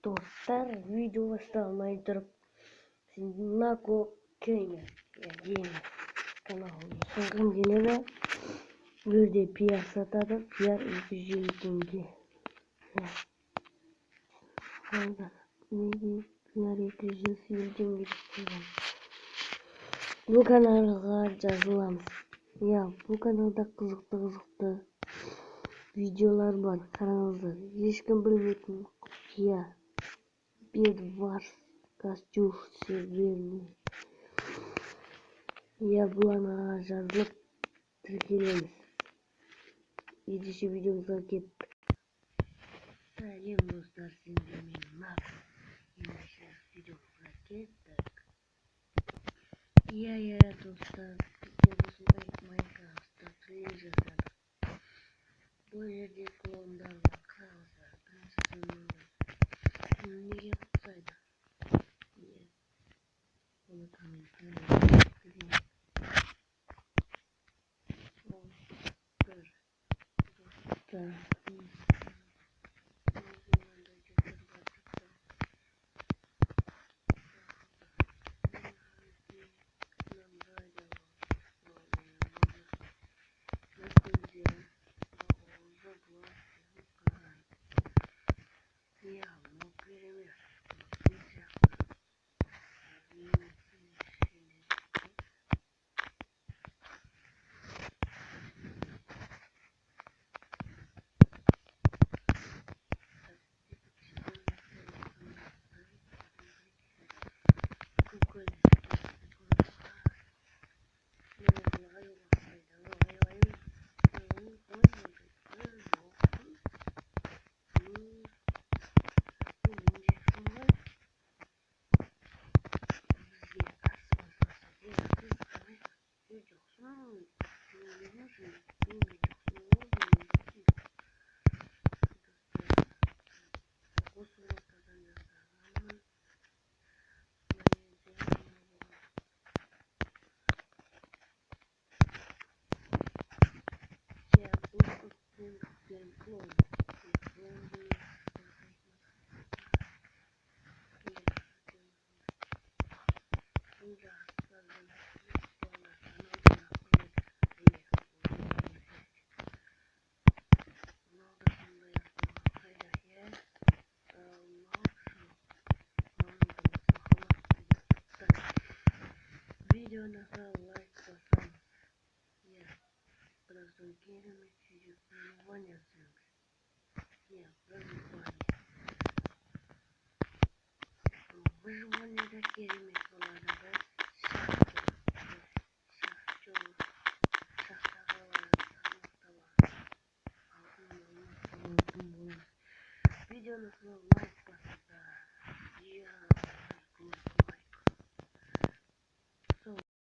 Dostlar video başlamayı durup Nako Köyüne yeni kanalına soğuk geliyor ve bir de piyasada da fiyat 250 tenge. Fiyat 250 tenge. Bu kanalga жазыламыз. Ya bu kanalda kızıktı videolar var. Kanalda hiç kim bilmeyen ya bir var kaçıyor seviyelim. Ya bu ana жазылып тіркелеміз. Ендеше videomuza кетtik. Сәлем достар, сендермен Нак. Ендеше videomuza kettik. Ya dostlar, videomuzda Minecraft'ta trailer жасадық. Bu yerde klonlar var, krallar, prinsesler. Неге ұқсайды? Оны комментарий жазыңыз. Videoya like basalım. Ya birazdan gelin çocuk vanya yapıyoruz. Ya biraz выживание керемет болады. Видеоны лайк басып